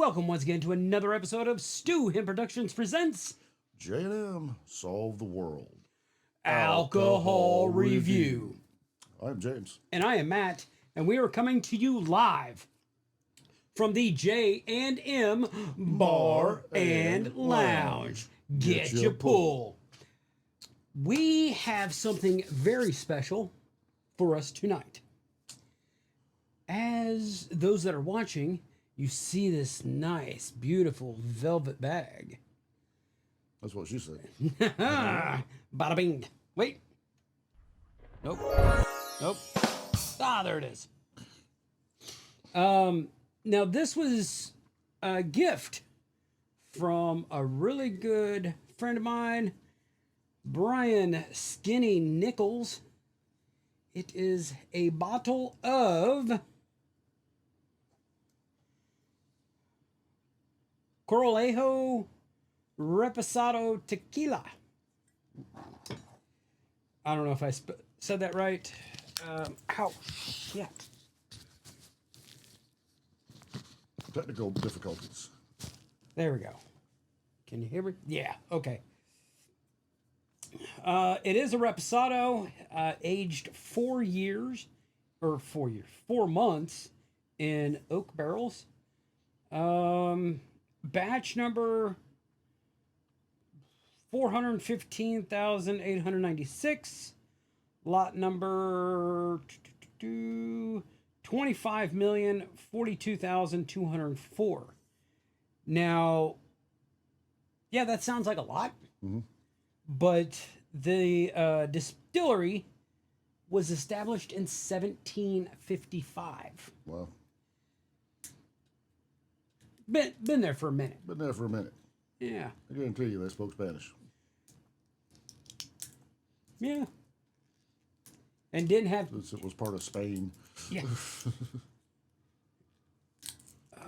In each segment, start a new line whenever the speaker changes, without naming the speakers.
welcome once again to another episode of Stu Him Productions presents
J&M Solve the World
Alcohol Review.
I'm James.
And I am Matt, and we are coming to you live from the J&M Bar and Lounge. Get your pull. We have something very special for us tonight. As those that are watching, you see this nice, beautiful velvet bag.
That's what she said.
Bada bing. Wait. Nope. Nope. Ah, there it is. Now this was a gift from a really good friend of mine, Brian Skinny Nichols. It is a bottle of Corralejo Reposado Tequila. I don't know if I said that right. Ow, shit.
Technical difficulties.
There we go. Can you hear me? Yeah, okay. It is a Reposado, aged 4 months in oak barrels. Batch number 415,896. Lot number 25,042,204. Now, yeah, that sounds like a lot. Mm-hmm. But the distillery was established in 1755.
Wow.
Been there for a minute.
Been there for a minute.
Yeah.
I guarantee you they spoke Spanish.
Yeah. And didn't have...
It was part of Spain.
Yeah.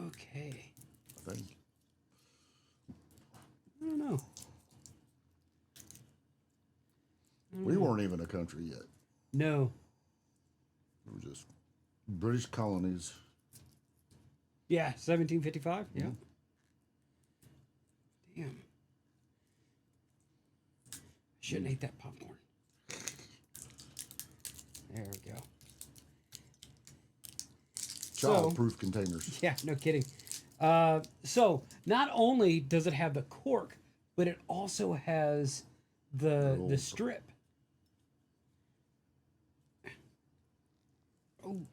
Okay.
I think.
I don't know.
We weren't even a country yet.
No.
We were just British colonies.
Yeah, 1755. Yeah. Mm-hmm. Damn. Shouldn't eat that popcorn. There we go.
Child-proof containers.
Yeah, no kidding. So not only does it have the cork, but it also has the strip. Oh,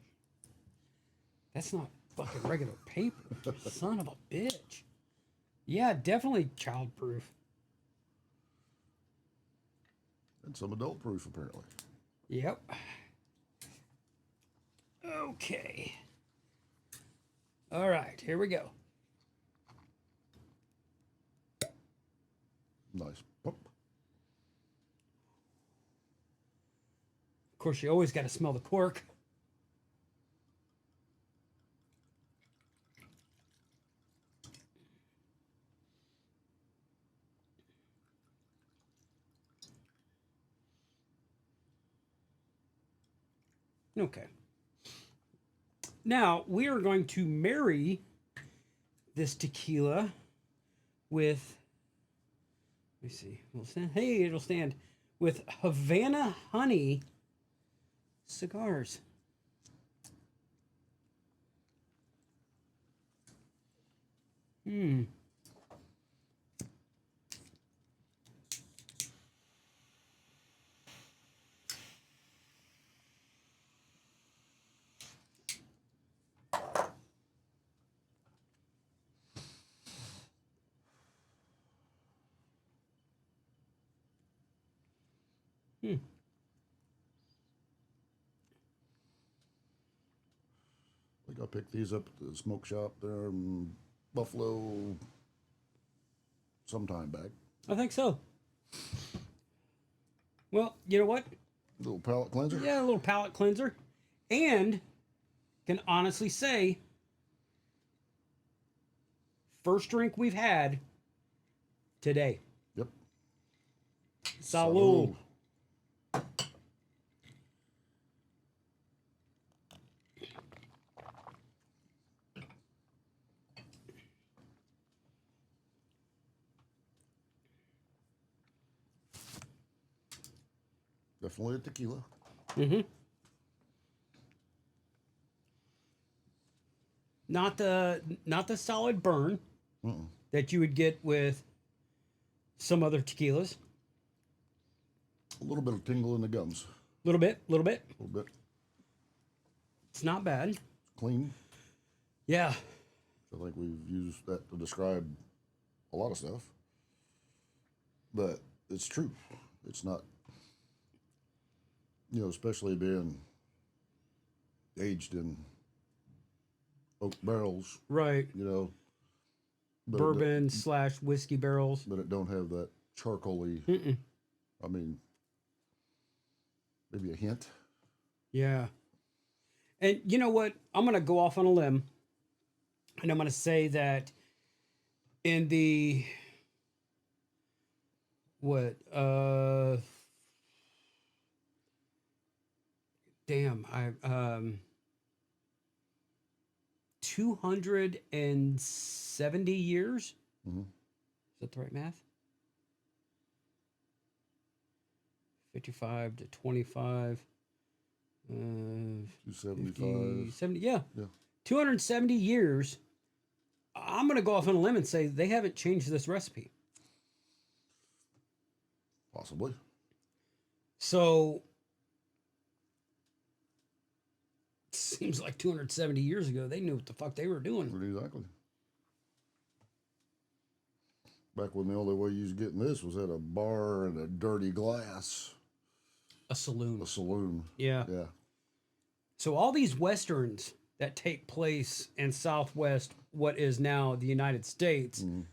that's not fucking regular paper. Son of a bitch. Yeah, definitely child-proof.
And some adult-proof, apparently.
Yep. Okay. All right, here we go.
Nice. Pump.
Of course, you always got to smell the cork. Okay. Now, we are going to marry this tequila with, let me see, it'll stand with Havana Honey cigars.
I think I picked these up at the smoke shop there in Buffalo sometime back.
I think so. Well, you know what?
A little palate cleanser?
Yeah, a little palate cleanser. And can honestly say, first drink we've had today.
Yep.
Salud.
Definitely a tequila.
Mm-hmm. Not the solid burn that you would get with some other tequilas.
A little bit of tingle in the gums.
Little bit, little bit.
A little bit.
It's not bad.
It's clean.
Yeah.
I think we've used that to describe a lot of stuff. But it's true. It's not, especially being aged in oak barrels,
Right.
But
Bourbon / whiskey barrels.
But it don't have that charcoaly. I mean, maybe a hint.
Yeah. And you know what? I'm going to go off on a limb. And I'm going to say that in the damn, 270 years?
Mm-hmm.
Is that the right math? 55 to 25.
275.
70, yeah.
Yeah.
270 years. I'm going to go off on a limb and say they haven't changed this recipe.
Possibly.
So, seems like 270 years ago, they knew what the fuck they were doing.
Exactly. Back when the only way you was getting this was at a bar and a dirty glass.
A saloon.
A saloon.
Yeah.
Yeah.
So all these westerns that take place in Southwest, what is now the United States, I'm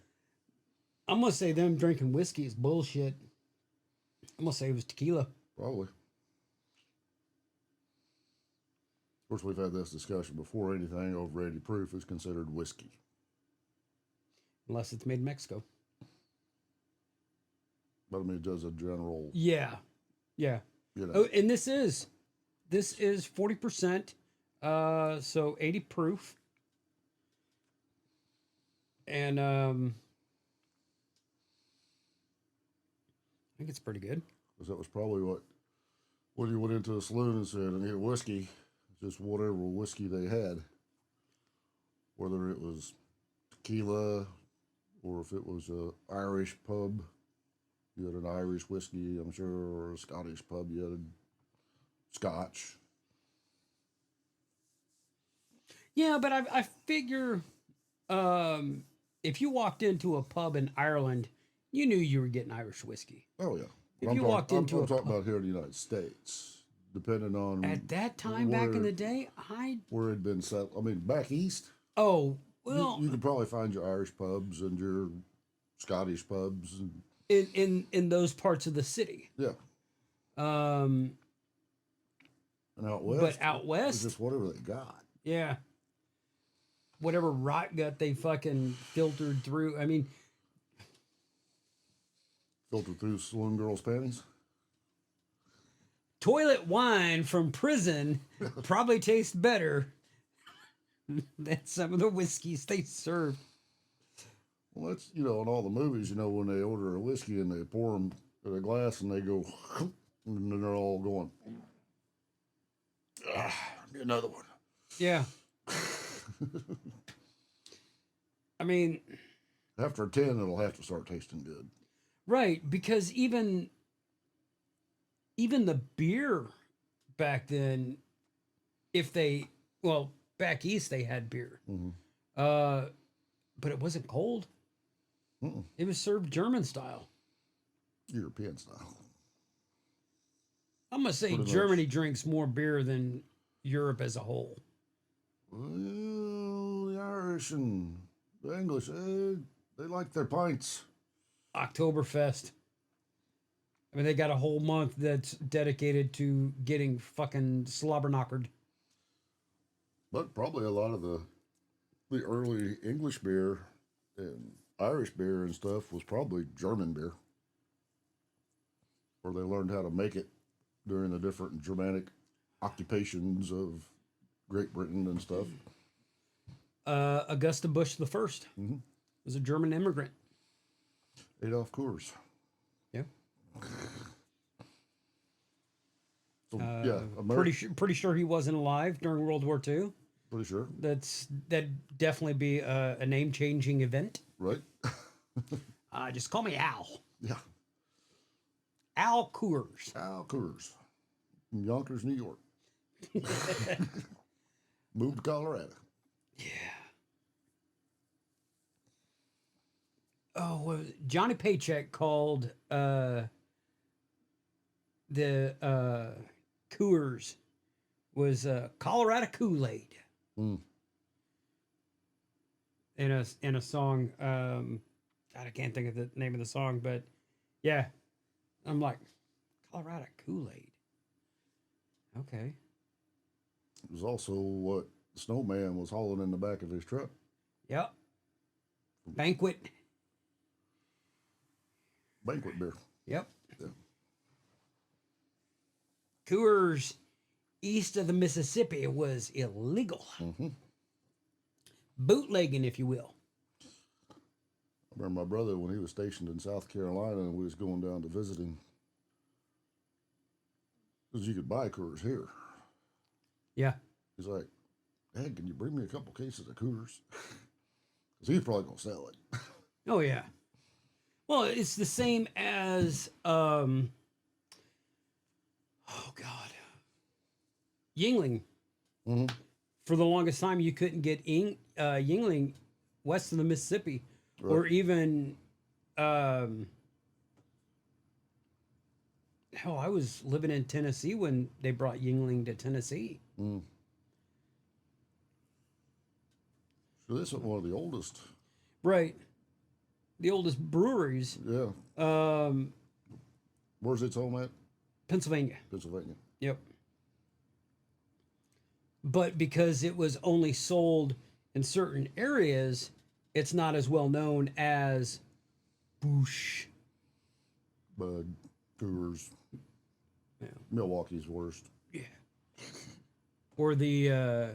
going to say them drinking whiskey is bullshit. I'm going to say it was tequila.
Probably. Of course, we've had this discussion before. Anything over 80 proof is considered whiskey.
Unless it's made in Mexico.
But I mean, it does a general.
Yeah. Yeah. Oh, and this is 40%. So 80 proof. And I think it's pretty good.
Because that was probably what when you went into a saloon and said, I need a whiskey, just whatever whiskey they had. Whether it was tequila or if it was a Irish pub, you had an Irish whiskey, I'm sure, or a Scottish pub, you had Scotch.
Yeah, but I figure if you walked into a pub in Ireland, you knew you were getting Irish whiskey.
Oh, yeah.
If
I'm
you walked into
I'm
a
talking
pub,
about here in the United States, depending on
at that time back in the day,
where it'd been settled. I mean, back east,
well,
you could probably find your Irish pubs and your Scottish pubs. And,
in those parts of the city.
yeah.
And
out west.
But out west,
it's just whatever they got.
Yeah. Whatever rot gut they fucking filtered through. I mean,
Filtered through saloon girls' panties.
Toilet wine from prison probably tastes better than some of the whiskeys they serve.
Well, that's, in all the movies, when they order a whiskey and they pour them in a glass and they go, and then they're all going, another one.
Yeah. I mean,
after 10, it'll have to start tasting good.
Right, because even the beer back then, back east they had beer, but it wasn't cold. It was served German style.
European style.
I'm gonna say Germany drinks more beer than Europe as a whole.
Well, the Irish and the English, they like their pints.
Oktoberfest. I mean, they got a whole month that's dedicated to getting fucking slobber-knockered.
But probably a lot of the early English beer and Irish beer and stuff was probably German beer. Where they learned how to make it during the different Germanic occupations of Great Britain and stuff.
Augusta Bush the First was a German immigrant.
Adolf Coors.
Yeah.
Yeah,
Pretty sure he wasn't alive during World War II.
pretty sure.
That'd definitely be a name changing event.
Right?
Just call me Al.
Yeah.
Al Coors.
Al Coors from Yonkers, New York. Moved to Colorado.
Yeah. Oh, well, Johnny Paycheck called the Coors was Colorado Kool-Aid
Mm.
in a song. God, I can't think of the name of the song, but yeah, I'm like Colorado Kool-Aid. Okay.
It was also what the snowman was hauling in the back of his truck.
Yep. Banquet
beer.
Yep.
Yeah.
Coors east of the Mississippi was illegal.
Mm-hmm.
Bootlegging, if you will.
I remember my brother when he was stationed in South Carolina and we was going down to visit him. Because you could buy Coors here.
Yeah.
He's like, hey, can you bring me a couple cases of Coors? Because he's probably going to sell it.
Oh, yeah. Well, it's the same as, oh, God. Yingling.
Mm-hmm.
For the longest time, you couldn't get Yingling west of the Mississippi.
Right.
Or even, hell, I was living in Tennessee when they brought Yingling to Tennessee.
Mm. So this is one of the oldest.
Right. The oldest breweries.
Yeah. Where's its home at?
Pennsylvania.
Pennsylvania.
Yep. But because it was only sold in certain areas, it's not as well known as Busch.
Bud, Coors.
Yeah.
Milwaukee's worst.
Yeah. Or the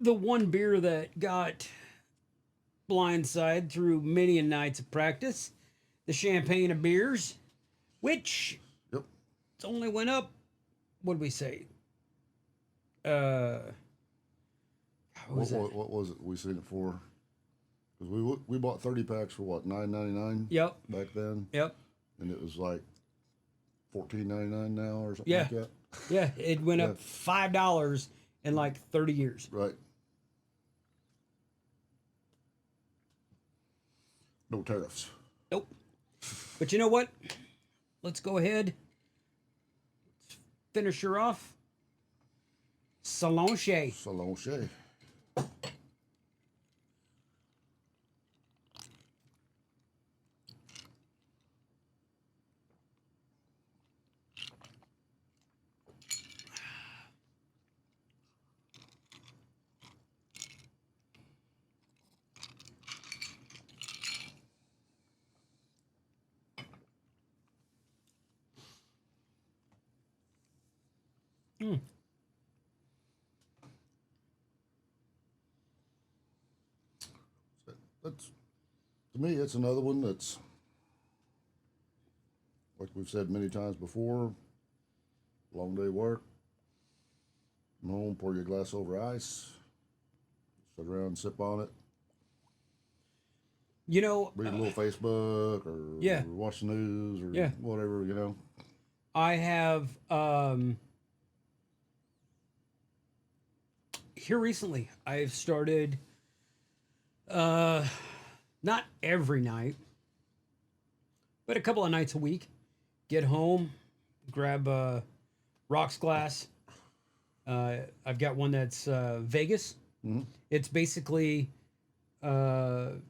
one beer that got blindside through many a nights of practice, the champagne of beers, which
Yep.
it's only went up. What did we say?
What was it we seen it for? Because we bought 30 packs for what, $9.99?
Yep.
Back then?
Yep.
And it was like $14.99 now or something like that?
Yeah, it went up $5 in like 30 years.
Right. No tariffs.
Nope. But you know what? Let's go ahead. Finish her off. Solange.
Solange.
Mm.
That's, to me, it's another one that's, like we've said many times before, long day work, come home, pour your glass over ice, sit around and sip on it,
You know,
read a little Facebook or watch the news or whatever, you know.
I have here recently I've started not every night, but a couple of nights a week, get home, grab a rocks glass. I've got one that's Vegas.
Mm-hmm.
It's basically the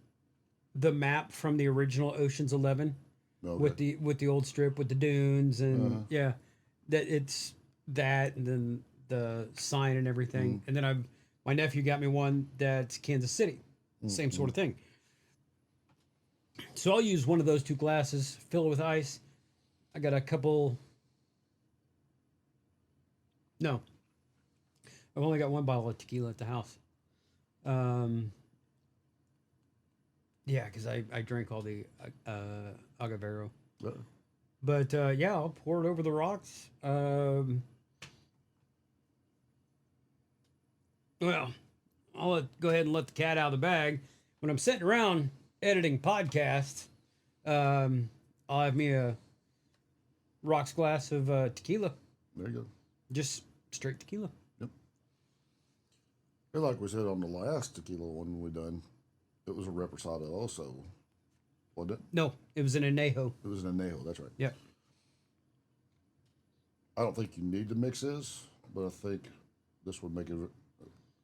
map from the original Ocean's 11.
Okay.
with the old strip with the dunes and that it's that and then the sign and everything. And then my nephew got me one that's Kansas City, same sort of thing. So I'll use one of those two glasses, fill it with ice. I got a couple. No, I've only got one bottle of tequila at the house. Yeah, because I drank all the Agavero. But yeah, I'll pour it over the rocks. Well, go ahead and let the cat out of the bag. When I'm sitting around editing podcasts, um, I'll have me a rocks glass of tequila,
There you go.
just straight tequila.
Yep. And like we said on the last tequila one we done, it was a reposado also, wasn't it?
No, it was an anejo.
It was an anejo. That's right.
Yep.
I don't think you need to mix this, but I think this would make it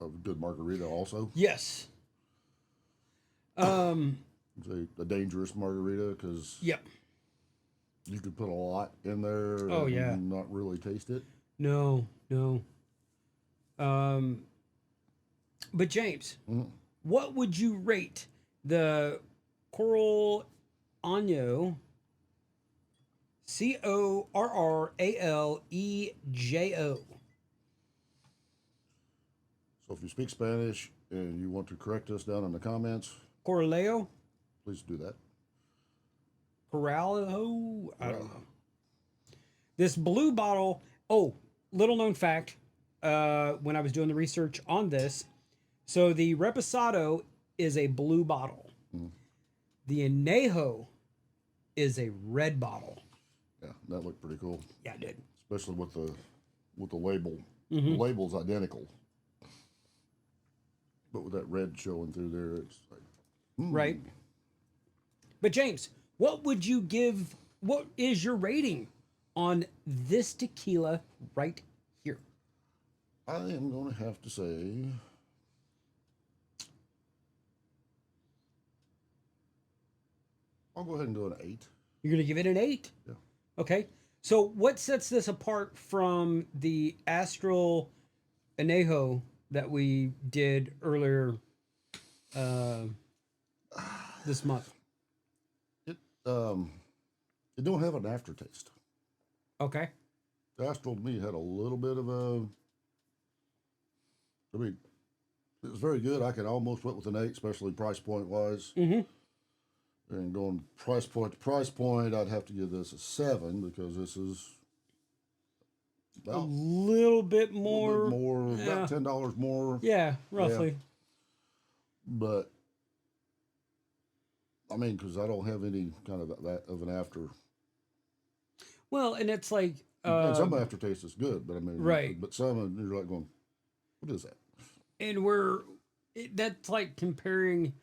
a good margarita also.
Yes.
It's a dangerous margarita because
Yep.
you could put a lot in there
Oh,
and
yeah.
not really taste it.
No. But James, what would you rate the Corralejo Corralejo?
So if you speak Spanish and you want to correct us down in the comments,
Corralejo?
please do that.
Corralejo? I don't know. This blue bottle, little known fact, when I was doing the research on this, so the Reposado is a blue bottle. The Anejo is a red bottle.
Yeah, that looked pretty cool.
Yeah, it did.
Especially with the label. The label's identical. But with that red showing through there, it's like
Right. But James, what is your rating on this tequila right here?
I am going to have to say I'll go ahead and do an 8.
You're going to give it an 8?
Yeah.
Okay. So what sets this apart from the Astral Anejo that we did earlier this month?
It don't have an aftertaste.
Okay.
The Astral to me had a little bit of it was very good. I could almost went with an 8, especially price point wise. And going price point to price point, I'd have to give this a 7 because this is
A little bit more.
About $10 more.
Yeah, roughly.
Yeah. But I mean, because I don't have any kind of that of an after.
Well, and it's like
and some aftertaste is good, but I mean,
right.
But some you're like going, what is that?
And that's like comparing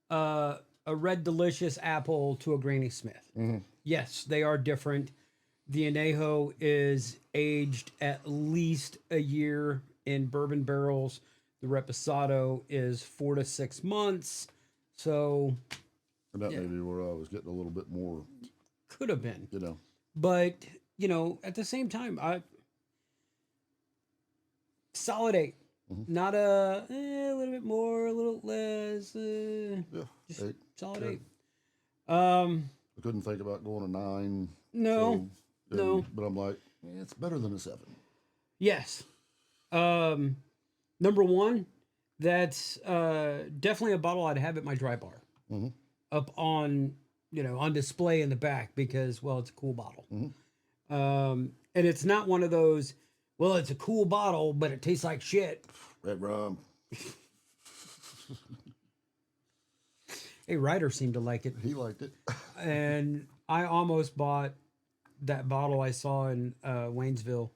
a Red Delicious apple to a Granny Smith. Yes, they are different. The Anejo is aged at least a year in bourbon barrels. The Reposado is 4 to 6 months. So,
and that may be where I was getting a little bit more.
Could have been.
You know.
But, at the same time, solid 8. Not a little bit more, a little less. Just
8.
Solid 8.
I couldn't think about going a 9.
No.
But I'm like, it's better than a 7.
Yes. Number one, that's definitely a bottle I'd have at my dry bar. Up on, on display in the back because, well, it's a cool bottle. And it's not one of those, well, it's a cool bottle, but it tastes like shit.
Red rum.
Hey, Ryder seemed to like it.
He liked it.
And I almost bought that bottle I saw in Waynesville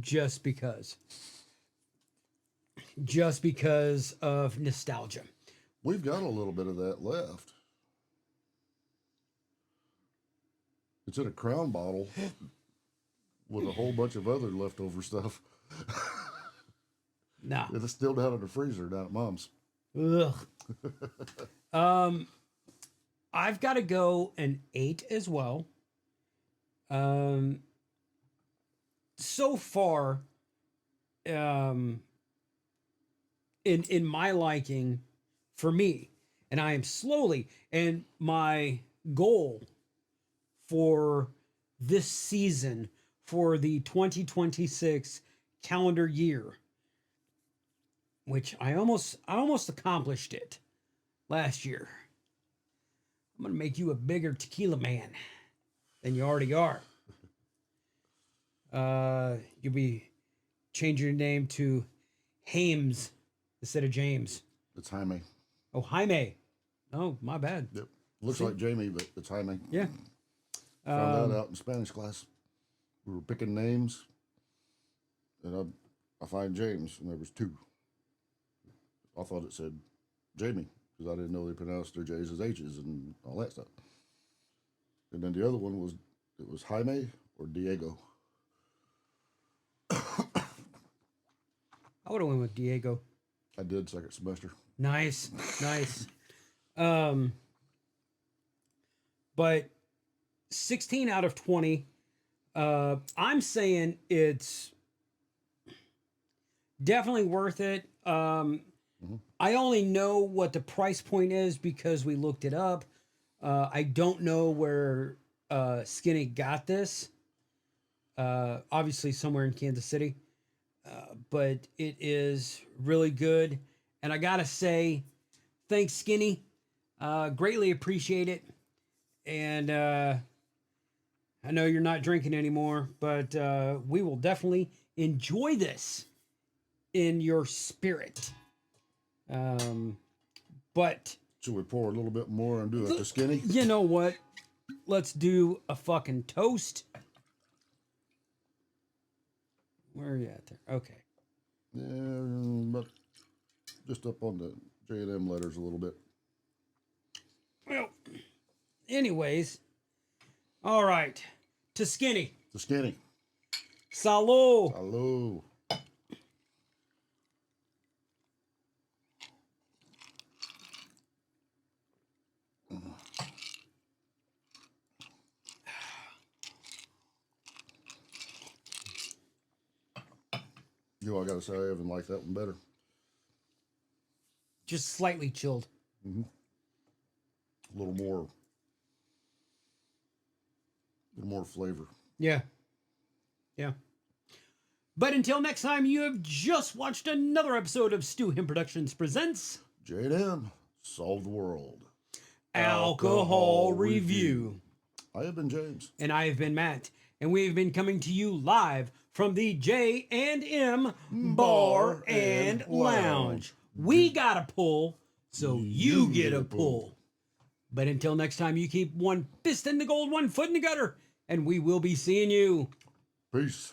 just because of nostalgia.
We've got a little bit of that left. It's in a Crown bottle with a whole bunch of other leftover stuff.
No.
It's still down in the freezer down at Mom's.
Ugh. I've got to go an 8 as well. So far, in my liking, for me, and I am slowly, and my goal for this season, for the 2026 calendar year, which I almost accomplished it last year. I'm gonna make you a bigger tequila man than you already are. You'll be changing your name to Hames instead of James.
It's Jaime.
Oh, Jaime. Oh, my bad.
Yep. Looks like Jamie, but it's Jaime.
Yeah.
Found that out in Spanish class. We were picking names, and I find James, and there was two. I thought it said Jamie, because I didn't know they pronounced their J's as H's and all that stuff. And then the other one was, it was Jaime or Diego.
I would have went with Diego.
I did second semester.
Nice. But 16 out of 20, I'm saying it's definitely worth it. I only know what the price point is because we looked it up. I don't know where Skinny got this. Obviously somewhere in Kansas City. But it is really good. And I gotta say, thanks, Skinny. Greatly appreciate it. And I know you're not drinking anymore, but we will definitely enjoy this in your spirit. But
Should we pour a little bit more and do it to Skinny?
you know what? Let's do a fucking toast. Where are you at there? Okay.
Yeah, but just up on the J&M letters a little bit.
Well, anyways. All right. To Skinny.
To Skinny.
Salud.
Hello. You know, I gotta say, I even like that one better.
Just slightly chilled.
A little more flavor.
Yeah. But until next time, you have just watched another episode of Stu Him Productions presents
J&M, Solve the World.
Alcohol Review.
I have been James.
And I have been Matt. And we have been coming to you live from the J&M Bar and Lounge. We got a pull, so you get a pull. But until next time, you keep one fist in the gold, one foot in the gutter, and we will be seeing you.
Peace.